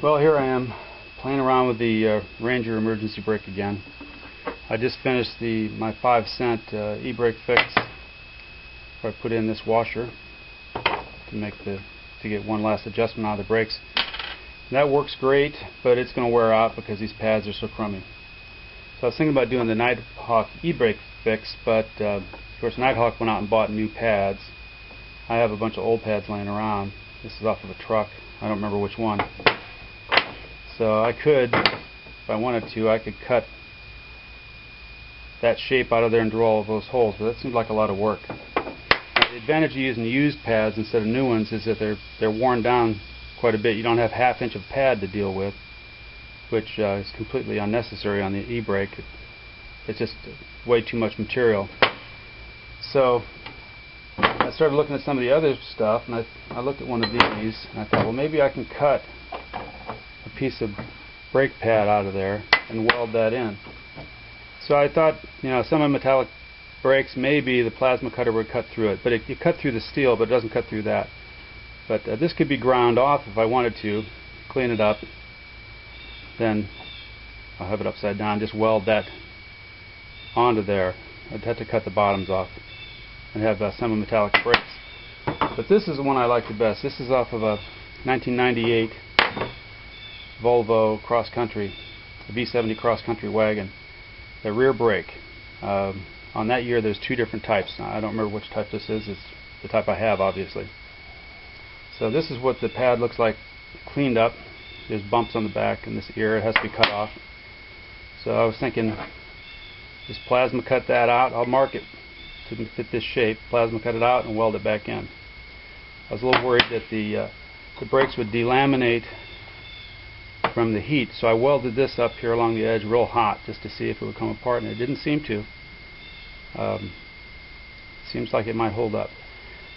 Well, here I am playing around with the Ranger emergency brake again. I just finished my 5-cent e-brake fix where I put in this washer to get one last adjustment out of the brakes. And that works great, but it's going to wear out because these pads are so crummy. So I was thinking about doing the Nighthawk e-brake fix, but of course Nighthawk went out and bought new pads. I have a bunch of old pads laying around. This is off of a truck. I don't remember which one. So I could, if I wanted to, I could cut that shape out of there and drill all of those holes, but that seems like a lot of work. Now, the advantage of using used pads instead of new ones is that they're worn down quite a bit. You don't have half-inch of pad to deal with, which is completely unnecessary on the e-brake. It's just way too much material. So I started looking at some of the other stuff, and I looked at one of these, and I thought, well, maybe I can cut a piece of brake pad out of there and weld that in. So I thought, some of metallic brakes, maybe the plasma cutter would cut through it, but it cut through the steel, but it doesn't cut through that. But this could be ground off if I wanted to, clean it up, then I'll have it upside down, just weld that onto there. I'd have to cut the bottoms off and have semi-metallic brakes. But this is the one I like the best. This is off of a 1998 Volvo cross-country, a V70 cross-country wagon. The rear brake. On that year there's two different types. Now, I don't remember which type this is. It's the type I have, obviously. So this is what the pad looks like cleaned up. There's bumps on the back and this ear. It has to be cut off. So I was thinking, just plasma cut that out. I'll mark it to fit this shape. Plasma cut it out and weld it back in. I was a little worried that the brakes would delaminate from the heat, so I welded this up here along the edge real hot just to see if it would come apart, and it didn't seem to. Seems like it might hold up.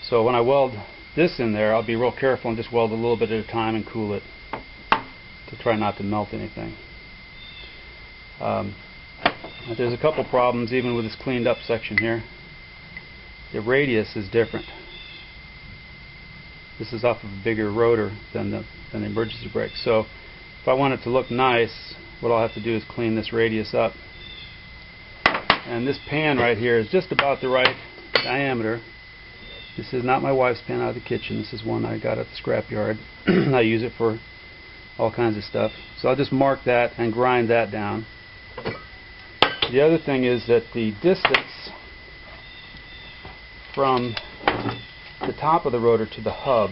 So when I weld this in there, I'll be real careful and just weld a little bit at a time and cool it to try not to melt anything. There's a couple problems even with this cleaned up section here. The radius is different. This is off of a bigger rotor than the emergency brake. So if I want it to look nice, what I'll have to do is clean this radius up. And this pan right here is just about the right diameter. This is not my wife's pan out of the kitchen. This is one I got at the scrapyard. I use it for all kinds of stuff. So I'll just mark that and grind that down. The other thing is that the distance from the top of the rotor to the hub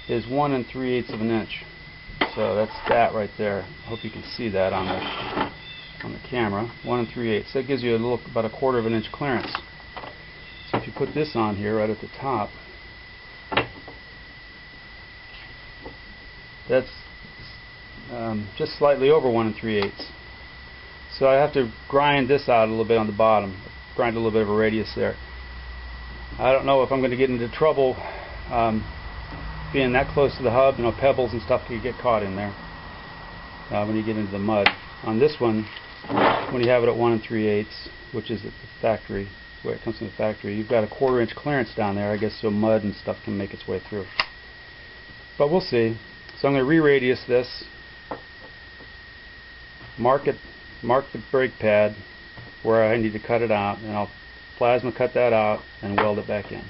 is 1 3/8 of an inch. So that's that right there. I hope you can see that on the camera. 1 3/8. So that gives you about a 1/4 of an inch clearance. So if you put this on here right at the top, that's just slightly over 1 3/8. So I have to grind this out a little bit on the bottom. Grind a little bit of a radius there. I don't know if I'm going to get into trouble being that close to the hub. Pebbles and stuff can get caught in there when you get into the mud. On this one, when you have it at 1 3/8, which is at the factory, where it comes from the factory, you've got a 1/4 inch clearance down there, I guess, so mud and stuff can make its way through. But we'll see. So I'm going to re-radius this, mark the brake pad where I need to cut it out, and I'll plasma cut that out and weld it back in.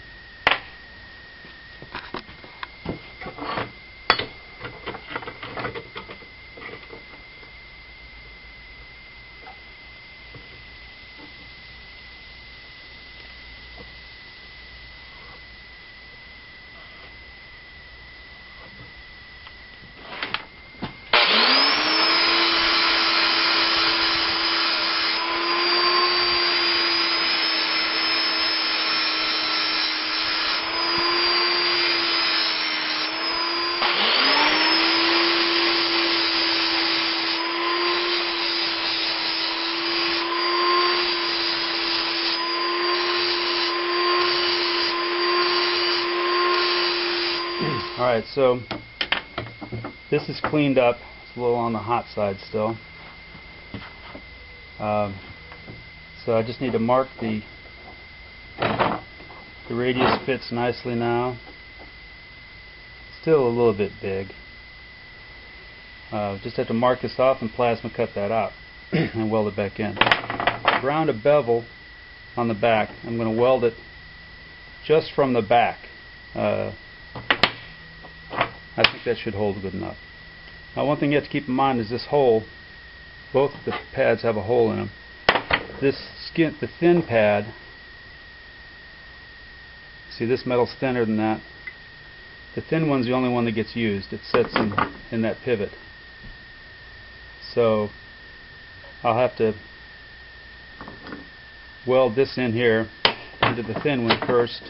Alright, so this is cleaned up. It's a little on the hot side still. So I just need to mark the radius fits nicely now. still a little bit big. Just have to mark this off and plasma cut that out and weld it back in. Ground a bevel on the back. I'm going to weld it just from the back. I think that should hold good enough. Now, one thing you have to keep in mind is this hole. Both the pads have a hole in them. This skin, the thin pad. See, this metal's thinner than that. The thin one's the only one that gets used. It sits in that pivot. So I'll have to weld this in here into the thin one first.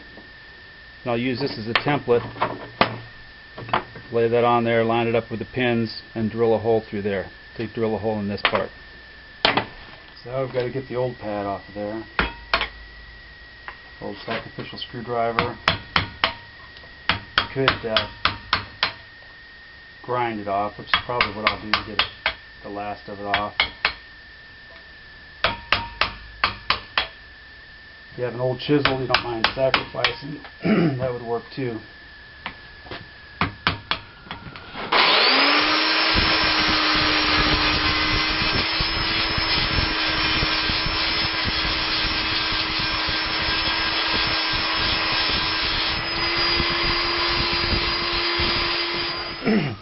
And I'll use this as a template. Lay that on there, line it up with the pins, and drill a hole through there. Drill a hole in this part. So I've got to get the old pad off of there. Old sacrificial screwdriver. Could grind it off, which is probably what I'll do to get the last of it off. If you have an old chisel you don't mind sacrificing, that would work too.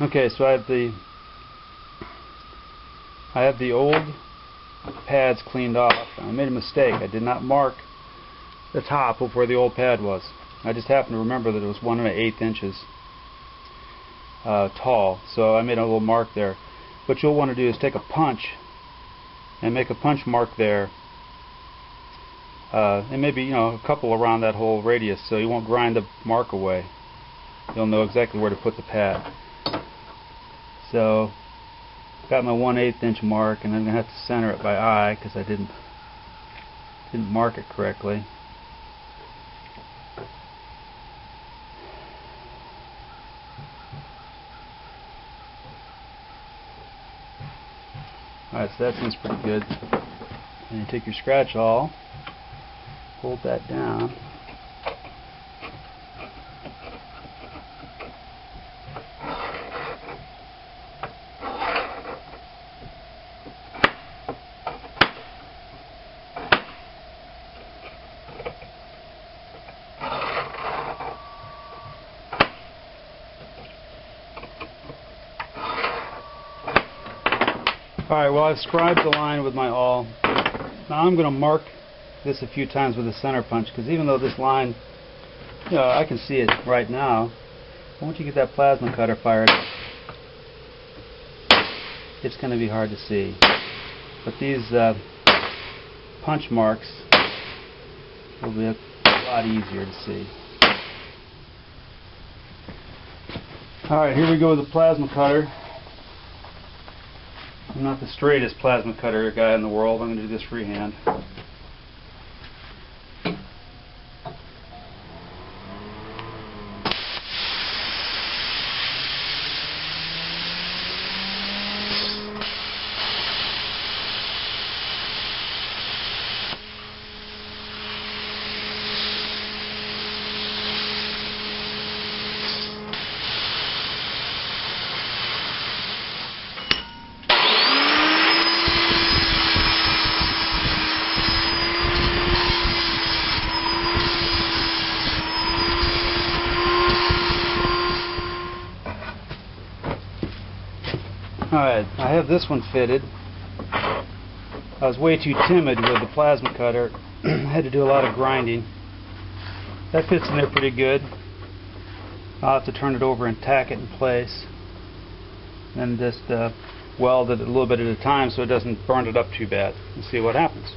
Okay, so I have the old pads cleaned off. I made a mistake. I did not mark the top of where the old pad was. I just happened to remember that it was 1 1/8 inches tall, so I made a little mark there. What you'll want to do is take a punch and make a punch mark there, and maybe a couple around that whole radius, so you won't grind the mark away. You'll know exactly where to put the pad. So, got my 1/8 inch mark, and I'm going to have to center it by eye because I didn't mark it correctly. Alright, so that seems pretty good. And you take your scratch awl, hold that down. Alright, well, I've scribed the line with my awl. Now I'm going to mark this a few times with a center punch, because even though this line, I can see it right now, once you get that plasma cutter fired up, it's going to be hard to see. But these punch marks will be a lot easier to see. Alright, here we go with the plasma cutter. I'm not the straightest plasma cutter guy in the world. I'm going to do this freehand. Alright, I have this one fitted. I was way too timid with the plasma cutter. I had to do a lot of grinding. That fits in there pretty good. I'll have to turn it over and tack it in place. And just weld it a little bit at a time so it doesn't burn it up too bad. And see what happens.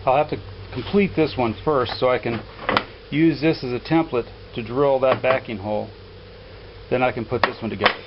I'll have to complete this one first so I can use this as a template to drill that backing hole. Then I can put this one together.